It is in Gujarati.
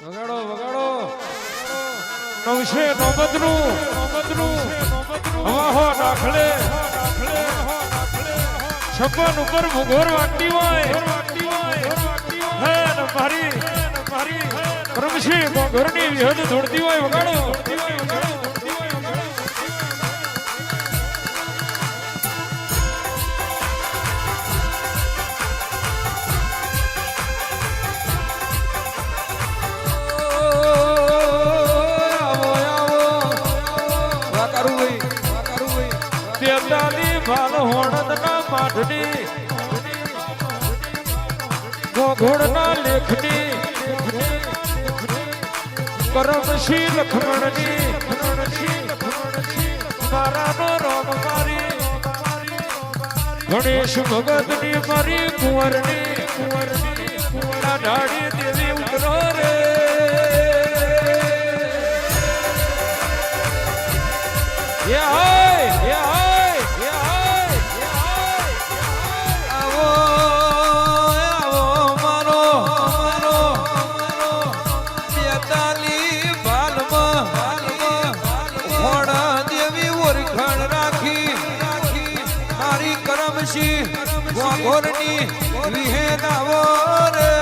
વગાડો વગાડો નવશે નોબતનું હવા દાખલે છપ્પન ઉપર ભૂગોર વાગતી હોય હે ને મારી રમશી ઘરની વિહદ દોડતી હોય વગાડો ભાલ હોણદના માઠની ગોઘોડના લેખની કરમશી લખમણની મારાનો રોમ મારી ગણેશ ભગતની મારી કુંવરની ડાળી દેવી ઉતરો રે ગોરની વિહેનાવો રે